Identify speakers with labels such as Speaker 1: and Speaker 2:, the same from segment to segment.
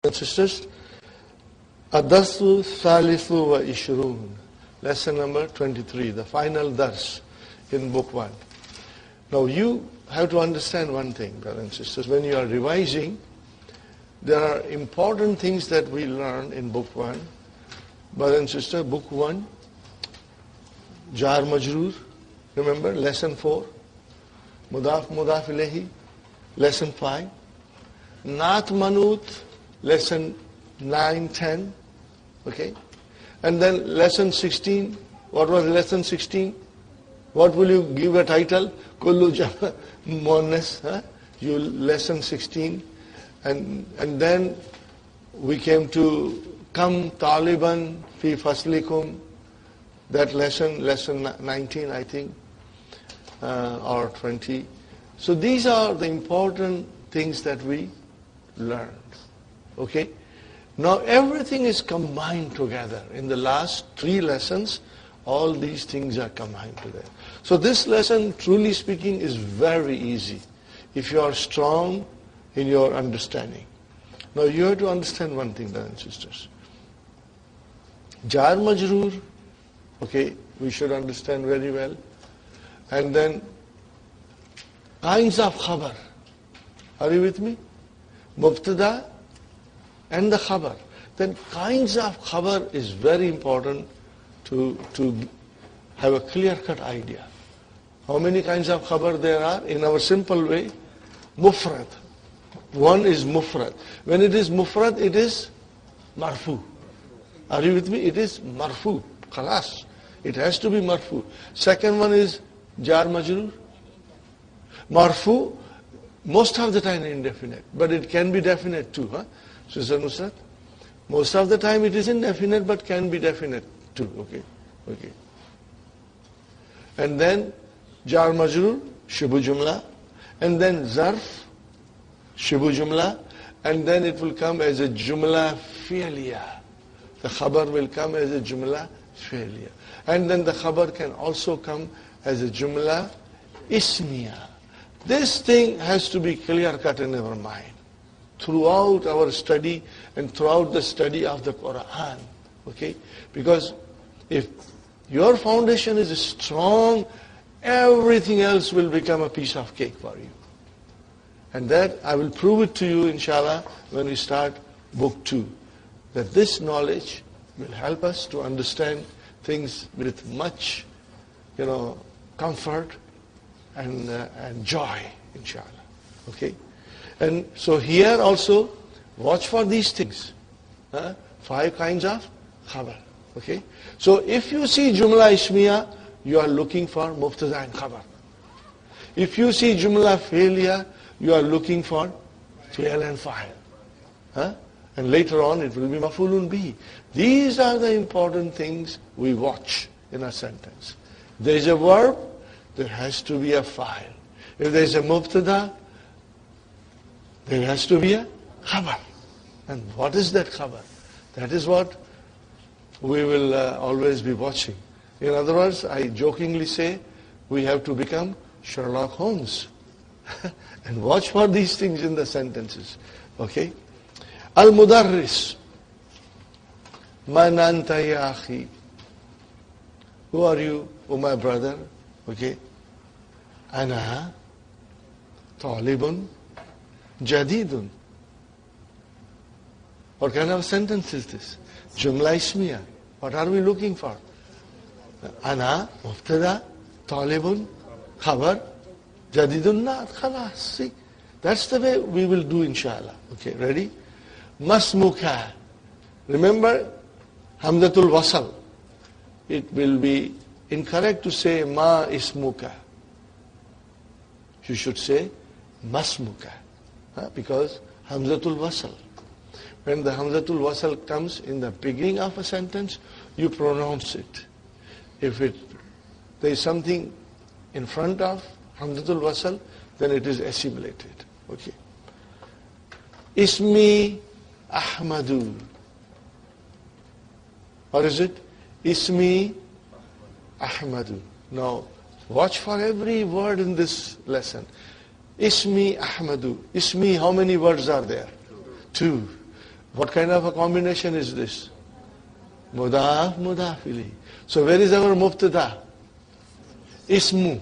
Speaker 1: and sisters, Adarsu Salisu wa Ishrun, lesson number 23, the final dars in book 1. Now you have to understand one thing, brothers and sisters. When you are revising, there are important things that we learn in book 1. Brothers and sisters, book 1, Jar Majroor, remember, lesson 4. Mudaf Mudaf Ilahi, lesson 5. Naat Manut, lesson 9, 10. Okay? And then lesson 16. What was lesson 16? What will you give a title? Kullu Jama Muannas. You lesson 16. And then we came to Kam Taliban Fi Faslikum. That lesson 19, I think, or 20. So these are the important things that we learned. Okay? Now everything is combined together. In the last 3 lessons, all these things are combined together. So this lesson, truly speaking, is very easy if you are strong in your understanding. Now you have to understand one thing, brothers and sisters. Jar Majroor, okay, we should understand very well. And then kinds of khabar. Are you with me? Mubtada and the khabar. Then kinds of khabar is very important to have a clear-cut idea. How many kinds of khabar there are? In our simple way, mufrad. One is mufrad. When it is mufrad, it is marfu. Are you with me? It is marfu. Khalas. It has to be marfu. Second one is jar majroor. Marfu, most of the time indefinite, but it can be definite too. Sister Nusrat? Most of the time it is indefinite, but can be definite too. Okay. And then jar majroor, shibu jumla, and then zarf, shibu jumla, and then it will come as a jumla fi'liya. The khabar will come as a jumla fi'liya. And then the khabar can also come as a jumla ismiya. This thing has to be clear-cut in our mind throughout our study and throughout the study of the Quran. Okay? Because if your foundation is strong, everything else will become a piece of cake for you. And that I will prove it to you, inshallah, when we start book 2. That this knowledge will help us to understand things with much, comfort and joy, inshallah. Okay? And so here also, watch for these things. 5 kinds of khabar. Okay? So if you see jumla ismiya, you are looking for mubtada and khabar. If you see jumla fi'liya, you are looking for fi'l and fa'il. And later on it will be maf'ulun bihi. These are the important things we watch in a sentence. If there is a verb, there has to be a fa'il. If there is a mubtada, there has to be a khabar. And what is that khabar? That is what we will always be watching. In other words, I jokingly say, we have to become Sherlock Holmes. And watch for these things in the sentences. Okay? Al-Mudarris. Man anta ya akhi. Who are you, oh my brother? Okay? Ana talibun jadidun. What kind of sentence is this? Jumla ismiya. What are we looking for? Ana, mubtada, talibun, khabar, jadidun naat, khalas. See? That's the way we will do, inshallah. Okay, ready? Masmuka. Remember, hamzatul wasal. It will be incorrect to say ma ismuka. You should say masmuka. Because hamzatul wasal. When the hamzatul wasal comes in the beginning of a sentence, you pronounce it. If there is something in front of hamzatul wasal, then it is assimilated. Okay. Ismi Ahmadu. What is it? Ismi Ahmadu. Now, watch for every word in this lesson. Ismi Ahmadu. Ismi, how many words are there? 2. What kind of a combination is this? Mudaf, mudaf ilayhi. So where is our mubtada? Ismu.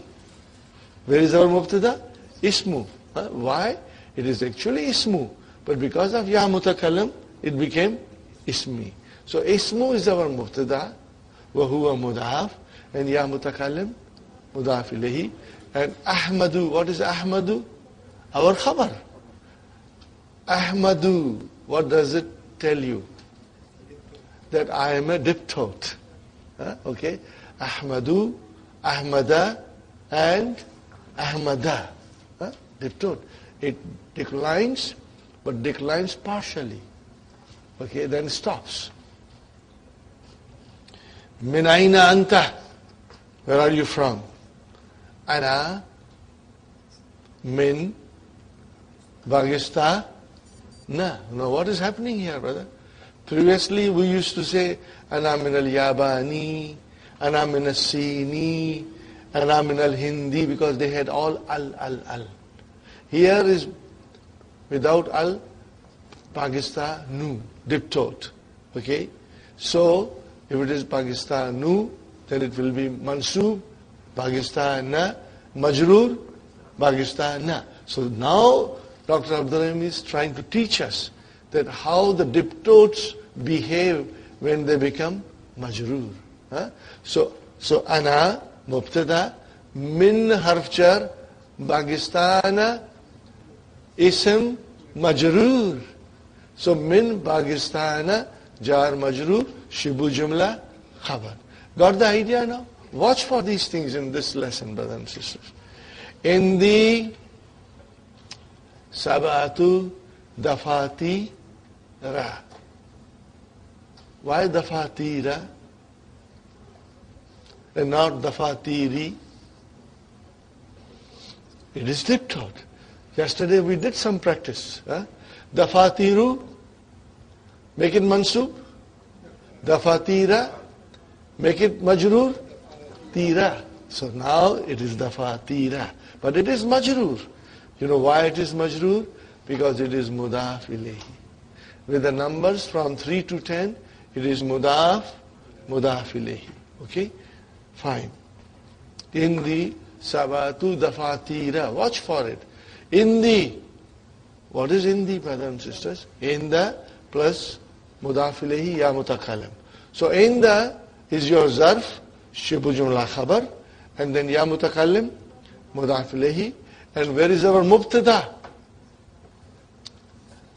Speaker 1: Where is our mubtada? Ismu. Why? It is actually ismu. But because of ya mutakallim, it became ismi. So ismu is our mubtada, wa huwa mudaf, and ya mutakallim, mudaf ilayhi. And Ahmadu, what is Ahmadu? Our khabar. Ahmadu, what does it tell you? That I am a diptote. Okay? Ahmadu, Ahmada, and Ahmada. Diptote. It declines, but declines partially. Okay, then stops. Min aina anta? Where are you from? Ana min Pakistan. No, what is happening here, brother? Previously we used to say Ana min al-Yabani, Ana min al-Sini, Ana min al-Hindi, because they had all al. Here is without al, Pakistanu, diptote. Okay? So, if it is Pakistanu, then it will be mansoob, Pakistana, majroor, Pakistana. So now, Dr. Abdurrahim is trying to teach us that how the diptotes behave when they become majroor. So ana, mubtada, min harfjar, Pakistana, ism, majroor. So min Pakistana, jar majroor, shibu jumla, khabar. Got the idea now? Watch for these things in this lesson, brothers and sisters. In the Sabatu Dafati Ra. Why Dafatira and not Dafatiri? It is diptote. Yesterday we did some practice. Dafatiru, make it mansub. Dafatira, make it majroor. Tira. So now it is Dafatira. But it is majroor. You know why it is majroor? Because it is mudaf ilayhi. With the numbers from 3 to 10, it is mudaf ilayhi. Okay? Fine. In the Sabatu Dafatira, watch for it. In the, what is in the, brothers and sisters? In the plus mudaf ilayhi ya mutakallim. So in the is your zarf, shibu jumla khabar, and then ya mutakallim, mudaf ilayhi. And where is our mubtada?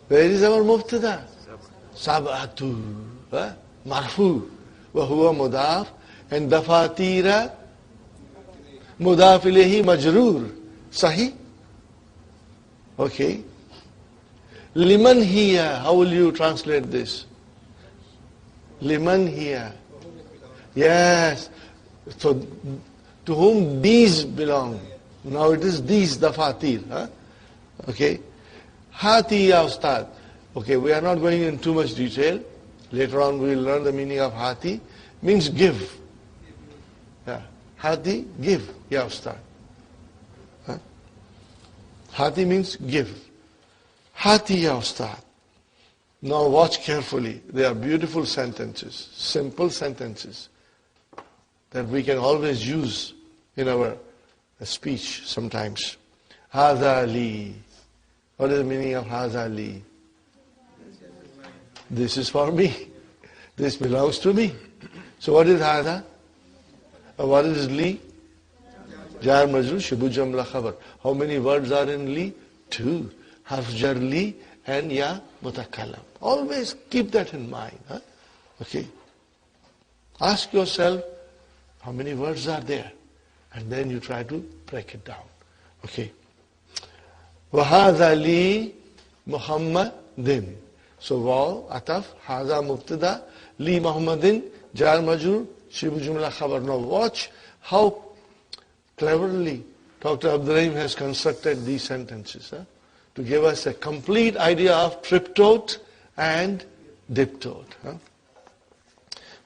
Speaker 1: Where is our mubtada? Sab'atu. Marfu. Wa huwa mudaf. And dafatira, mudaf ilayhi majroor. Sahih? Okay. Liman hiya. How will you translate this? Liman hiya. Yes. So, to whom these belong? Now it is these dafatir. Okay. Hati ya ustad. Okay, we are not going in too much detail. Later on we will learn the meaning of hati. Means give. Yeah. Hati, give. Ya ustad. Hati means give. Hati ya ustad. Now watch carefully. They are beautiful sentences. Simple sentences. That we can always use in our speech sometimes. Hadha li. What is the meaning of hadha li? This is for me. This belongs to me. So what is hadha? What is li? Jar majroor, shibu jumla khabar. How many words are in li? 2. Harf jar li and ya mutakallam. Always keep that in mind. Okay. Ask yourself, how many words are there? And then you try to break it down. Okay. وَهَذَا لِي مُحَمَّدٍ. So wow, ataf, haza mubtada, li Muhammadin, jar majroor, shibu jumla khabar. Now watch how cleverly Dr. Abdurrahim has constructed these sentences to give us a complete idea of triptote and diptote.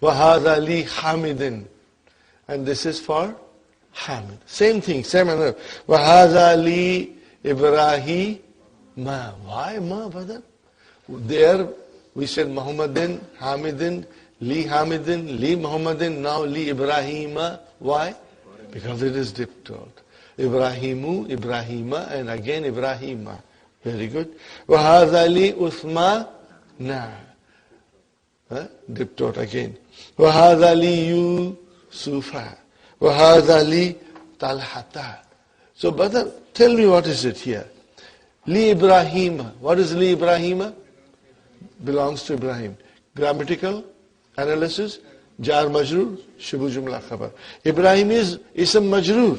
Speaker 1: وَهَذَا لِي حَامِدٍ. And this is for Hamid. Same thing, same another. وَهَذَا لِي إِبْرَاهِيمَ. Why ma, brother? There We said Muhammadin, Hamidin, Li Hamidin, Li Muhammadin, now Li Ibrahima. Why? Because it is diptote. Ibrahimu, Ibrahima, and again Ibrahima. Very good. وَهَذَا لِي أُثْمَانَ. Diptote again. وَهَذَا لِي يُوسُفَ. وَهَذَا لِي طَلْحَةَ. So brother, tell me what is it here? Li Ibrahima. What is Li Ibrahima? Belongs to Ibrahim. Grammatical analysis, jar majroor, shibu jumla khabar. Ibrahim is ism majroor.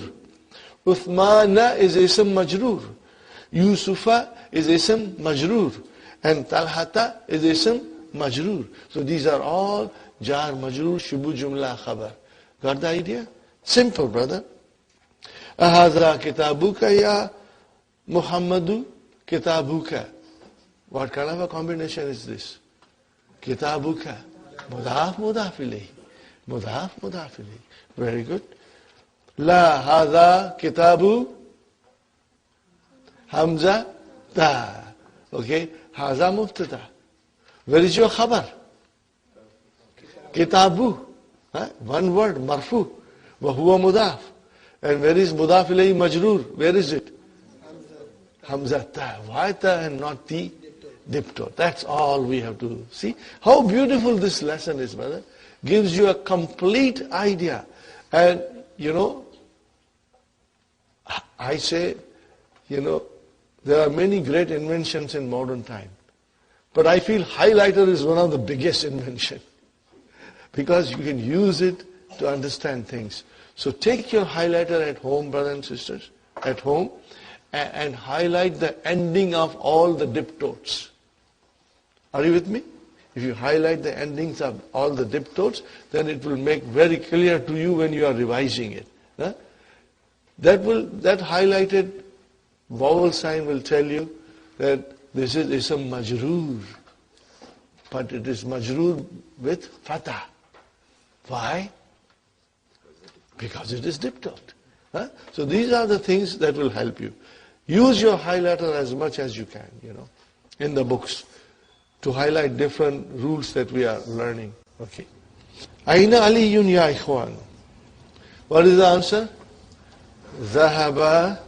Speaker 1: Uthmana is ism majroor. Yusufa is ism majroor. And Talhata is ism majroor. So these are all jar majroor, shibu jumla khabar. Got the idea? Simple, brother. Ahadra kitabuka ya Muhammadu kitabuka. What kind of a combination is this? Kitabuka. Mudaf, mudaf ilayhi. Mudaf, mudaf ilayhi. Very good. La hadha kitabu Hamza ta. Okay. Hadha mubtada. Where is your khabar? Kitabu. One word, marfu. Wa huwa mudaf. And where is mudaf ilayhi majroor? Where is it? Hamza ta. Why ta and not the diptote? That's all we have to see. How beautiful this lesson is, brother. Gives you a complete idea. And, I say, there are many great inventions in modern time. But I feel highlighter is one of the biggest invention. Because you can use it to understand things. So take your highlighter at home, brothers and sisters, at home, and highlight the ending of all the diptotes. Are you with me? If you highlight the endings of all the diptotes, then it will make very clear to you when you are revising it. That highlighted vowel sign will tell you that this is ism majroor. But it is majroor with fatah. Why? Because it is diptote. So these are the things that will help you. Use your highlighter as much as you can, in the books, to highlight different rules that we are learning. Okay. Aina aliyun ya ikhwan. What is the answer? Zahaba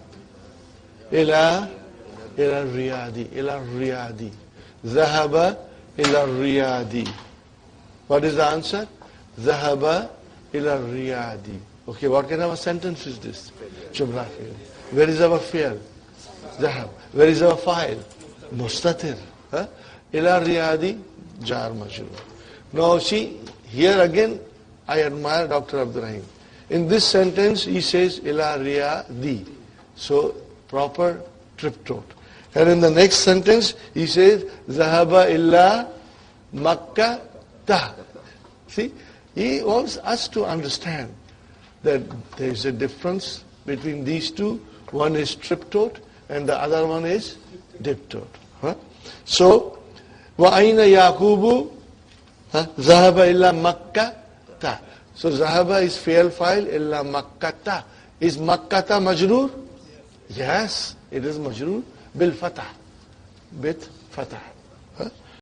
Speaker 1: ila riyadi. Ila riyadi. Zahaba ila riyadi. What is the answer? Zahaba ila riyadi. Okay, what kind of a sentence is this? Jumla fi'l. Where is our fi'l? Zahab. Where is our fa'il? Mustatir. Ila riyadi, jar majroor. Now see, here again, I admire Dr. Abdul Rahim. In this sentence, he says, ila riyadi. So, proper triptote. And in the next sentence, he says, zahaba illa Makkah ta. See, he wants us to understand that there is a difference between these two. One is triptote and the other one is diptote. So, وَأَيْنَ يَعْقُوبُ ذَهَبَ إِلَّا مَكَّةَ. So, ذَهَبَ is fi'l fa'il, إِلَّا مَكَّةَ. Is makkata majroor? Yes, it is majroor bil fatah. With fatah.